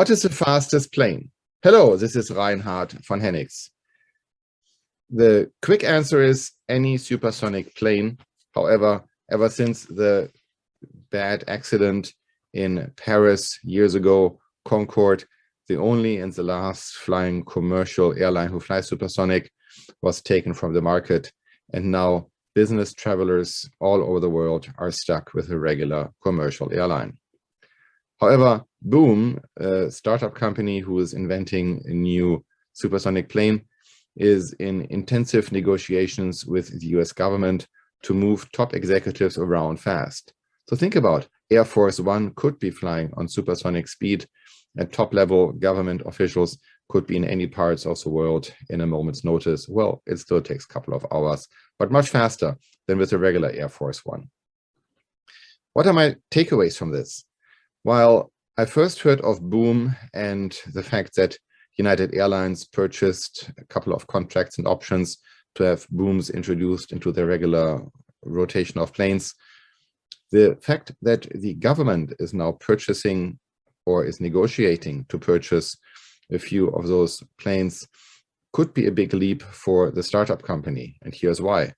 What is the fastest plane? Hello, this is Reinhard von Hennigs. The quick answer is any supersonic plane. However, ever since the bad accident in Paris years ago, Concorde, the only and the last flying commercial airline who flies supersonic, was taken from the market. And now business travelers all over the world are stuck with a regular commercial airline. However, Boom, a startup company who is inventing a new supersonic plane, is in intensive negotiations with the US government to move top executives around fast. So think about Air Force One could be flying on supersonic speed, and top-level government officials could be in any parts of the world in a moment's notice. Well, it still takes a couple of hours, but much faster than with a regular Air Force One. What are my takeaways from this? While I first heard of Boom and the fact that United Airlines purchased a couple of contracts and options to have Booms introduced into their regular rotation of planes, the fact that the government is now purchasing or is negotiating to purchase a few of those planes could be a big leap for the startup company. And here's why.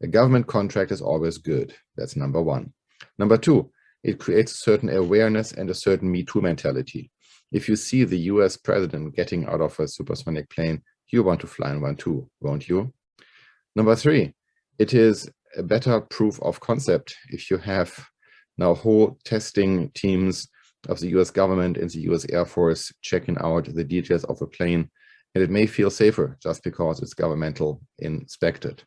A government contract is always good. That's number one. Number two, it creates a certain awareness and a certain Me Too mentality. If you see the US president getting out of a supersonic plane, you want to fly in one too, won't you? Number three, it is a better proof of concept if you have now whole testing teams of the US government and the US Air Force checking out the details of a plane, and it may feel safer just because it's governmental inspected.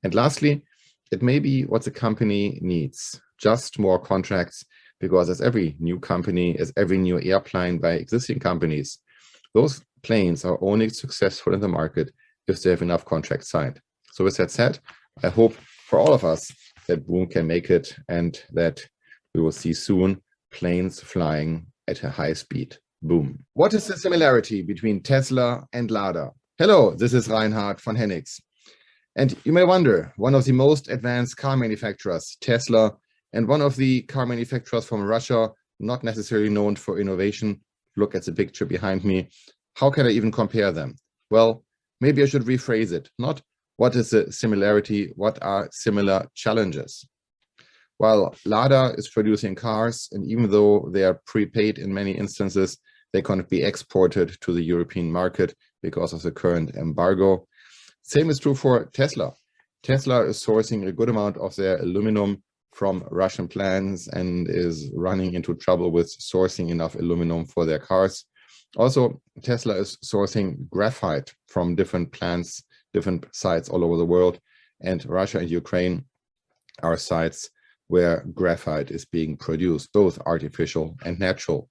And lastly, it may be what the company needs, just more contracts, because as every new company, as every new airplane by existing companies, those planes are only successful in the market if they have enough contracts signed. So with that said, I hope for all of us that Boom can make it and that we will see soon planes flying at a high speed. Boom. What is the similarity between Tesla and Lada? Hello, this is Reinhard von Hennigs. And you may wonder, one of the most advanced car manufacturers, Tesla, and one of the car manufacturers from Russia, not necessarily known for innovation. Look at the picture behind me. How can I even compare them? Well, maybe I should rephrase it. Not what is the similarity, what are similar challenges? While Lada is producing cars, and even though they are prepaid in many instances, they can't be exported to the European market because of the current embargo. Same is true for Tesla. Tesla is sourcing a good amount of their aluminum from Russian plants and is running into trouble with sourcing enough aluminum for their cars. Also, Tesla is sourcing graphite from different plants, different sites all over the world, and Russia and Ukraine are sites where graphite is being produced, both artificial and natural.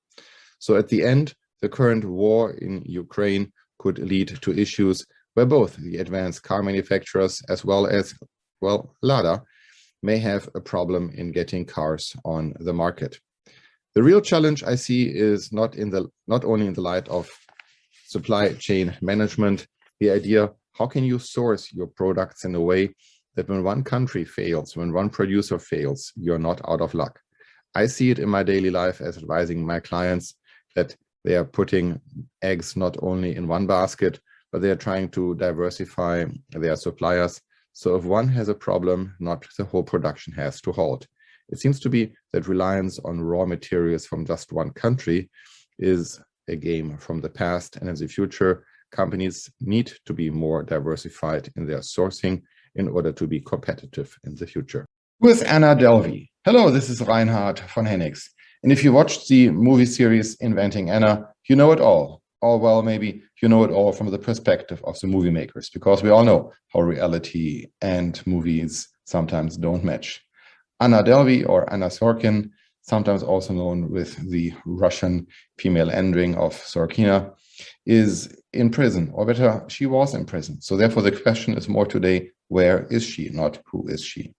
So at the end, the current war in Ukraine could lead to issues where both the advanced car manufacturers as well as, well, Lada may have a problem in getting cars on the market. The real challenge I see is not only in the light of supply chain management, the idea, how can you source your products in a way that when one country fails, when one producer fails, you're not out of luck. I see it in my daily life as advising my clients that they are putting eggs not only in one basket, but they are trying to diversify their suppliers. So if one has a problem, not the whole production has to halt. It seems to be that reliance on raw materials from just one country is a game from the past, and in the future, companies need to be more diversified in their sourcing in order to be competitive in the future. With Anna Delvey. Hello, this is Reinhard von Hennigs. And if you watched the movie series Inventing Anna, you know it all. Or well, maybe you know it all from the perspective of the movie makers, because we all know how reality and movies sometimes don't match. Anna Delvey, or Anna Sorkin, sometimes also known with the Russian female ending of Sorkina, is in prison, or better, she was in prison. So therefore the question is more today, where is she, not who is she?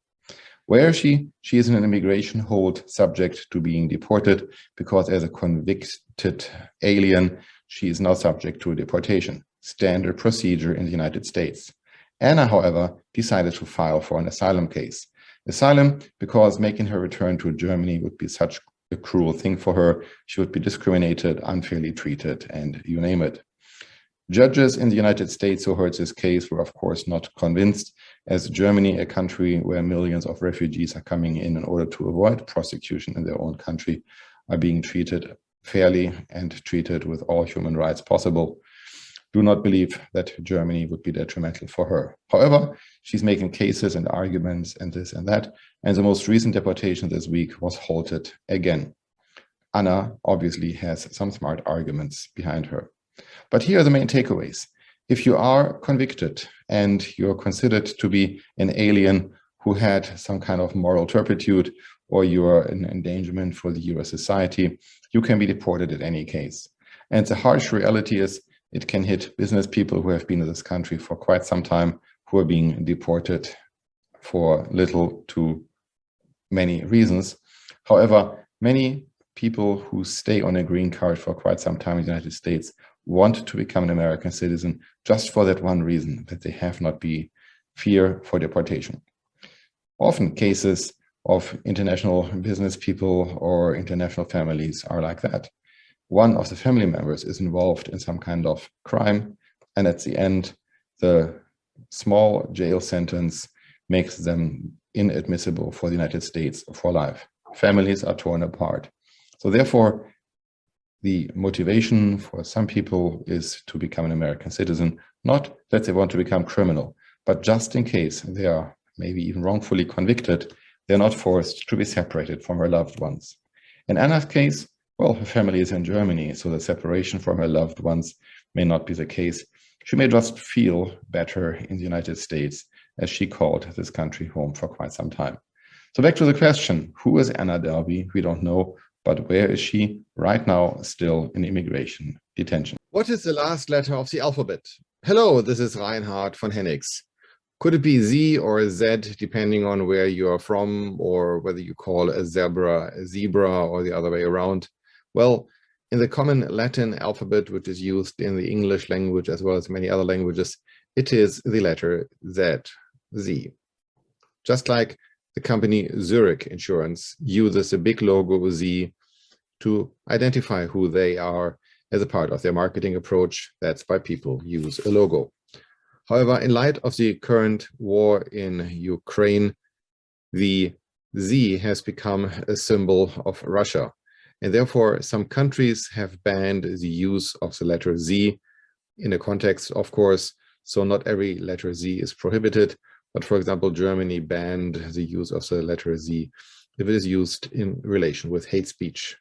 Where is she? She is in an immigration hold subject to being deported because as a convicted alien, she is now subject to deportation, standard procedure in the United States. Anna, however, decided to file for an asylum case. Asylum because making her return to Germany would be such a cruel thing for her. She would be discriminated, unfairly treated, and you name it. Judges in the United States who heard this case were, of course, not convinced, as Germany, a country where millions of refugees are coming in order to avoid prosecution in their own country, are being treated fairly and treated with all human rights possible. Do not believe that Germany would be detrimental for her. However, she's making cases and arguments and this and that, and the most recent deportation this week was halted again. Anna obviously has some smart arguments behind her. But here are the main takeaways. If you are convicted and you're considered to be an alien who had some kind of moral turpitude, or you are an endangerment for the US society, you can be deported at any case. And the harsh reality is it can hit business people who have been in this country for quite some time, who are being deported for little to many reasons. However, many people who stay on a green card for quite some time in the United States want to become an American citizen just for that one reason, that they have not be fear for deportation. Often cases of international business people or international families are like that. One of the family members is involved in some kind of crime, and at the end, the small jail sentence makes them inadmissible for the United States for life. Families are torn apart. So therefore, the motivation for some people is to become an American citizen, not that they want to become criminal, but just in case they are maybe even wrongfully convicted, they're not forced to be separated from her loved ones. In Anna's case, well, her family is in Germany, so the separation from her loved ones may not be the case. She may just feel better in the United States, as she called this country home for quite some time. So back to the question, who is Anna Delvey? We don't know. But where is she right now, still in immigration detention? What is the last letter of the alphabet? Hello, this is Reinhard von Hennigs. Could it be Z or Z, depending on where you are from, or whether you call a zebra, or the other way around? Well, in the common Latin alphabet, which is used in the English language as well as many other languages, it is the letter Z, Z. Just like the company Zurich Insurance uses a big logo Z to identify who they are as a part of their marketing approach. That's why people use a logo. However, in light of the current war in Ukraine, the Z has become a symbol of Russia. And therefore, some countries have banned the use of the letter Z in a context, of course. So not every letter Z is prohibited. But for example, Germany banned the use of the letter Z if it is used in relation with hate speech.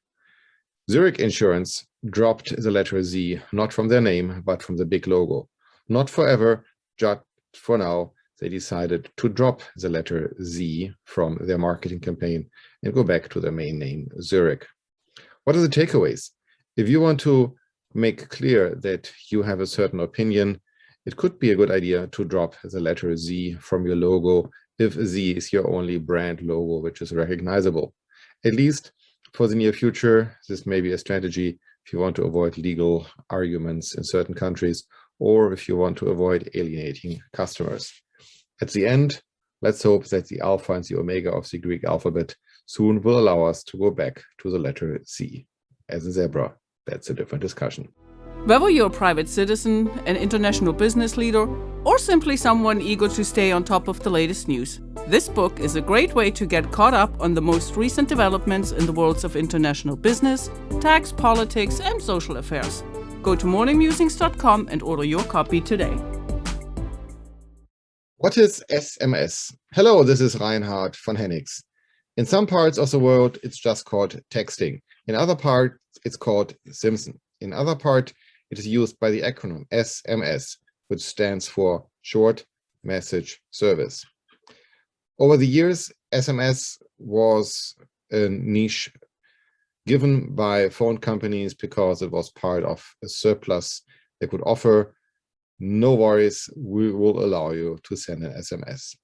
Zurich Insurance dropped the letter Z, not from their name, but from the big logo. Not forever, just for now, they decided to drop the letter Z from their marketing campaign and go back to their main name, Zurich. What are the takeaways? If you want to make clear that you have a certain opinion, it could be a good idea to drop the letter Z from your logo if Z is your only brand logo which is recognizable. At least for the near future, this may be a strategy if you want to avoid legal arguments in certain countries, or if you want to avoid alienating customers. At the end, let's hope that the alpha and the omega of the Greek alphabet soon will allow us to go back to the letter Z. As a zebra, that's a different discussion. Whether you're a private citizen, an international business leader, or simply someone eager to stay on top of the latest news, this book is a great way to get caught up on the most recent developments in the worlds of international business, tax, politics, and social affairs. Go to morningmusings.com and order your copy today. What is SMS? Hello, this is Reinhard von Hennigs. In some parts of the world, it's just called texting. In other parts, it's called Simpson. In other parts, it is used by the acronym SMS, which stands for Short Message Service. Over the years, SMS was a niche given by phone companies because it was part of a surplus they could offer. No worries, we will allow you to send an SMS.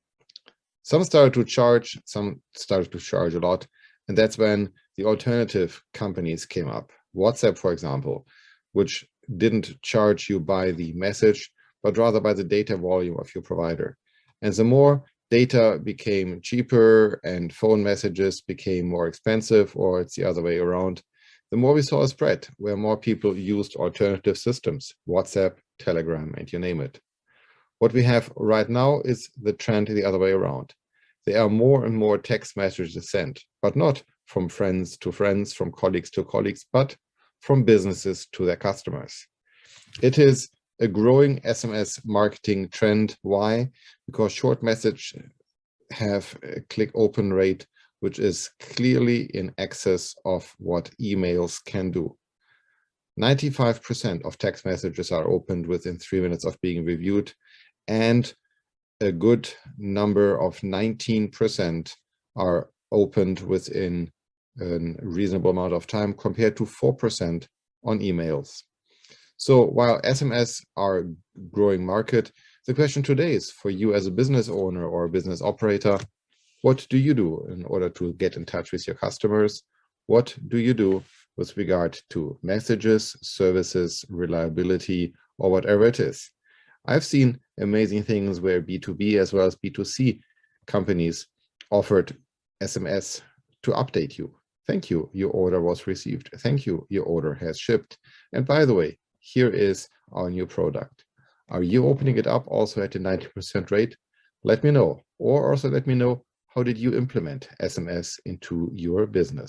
Some started to charge, some started to charge a lot, and that's when the alternative companies came up. WhatsApp, for example, which didn't charge you by the message, but rather by the data volume of your provider. And the more data became cheaper and phone messages became more expensive, or it's the other way around, the more we saw a spread where more people used alternative systems, WhatsApp, Telegram, and you name it. What we have right now is the trend the other way around. There are more and more text messages sent, but not from friends to friends, from colleagues to colleagues, but from businesses to their customers. It is a growing SMS marketing trend. Why? Because short message have a click open rate which is clearly in excess of what emails can do. 95% of text messages are opened within 3 minutes of being reviewed, and a good number of 19% are opened within a reasonable amount of time compared to 4% on emails. So while SMS are a growing market, the question today is for you as a business owner or a business operator, what do you do in order to get in touch with your customers? What do you do with regard to messages, services, reliability, or whatever it is? I've seen amazing things where B2B as well as B2C companies offered SMS to update you. Thank you, your order was received. Thank you, your order has shipped. And by the way, here is our new product. Are you opening it up also at a 90% rate? Let me know. Or also let me know, how did you implement SMS into your business?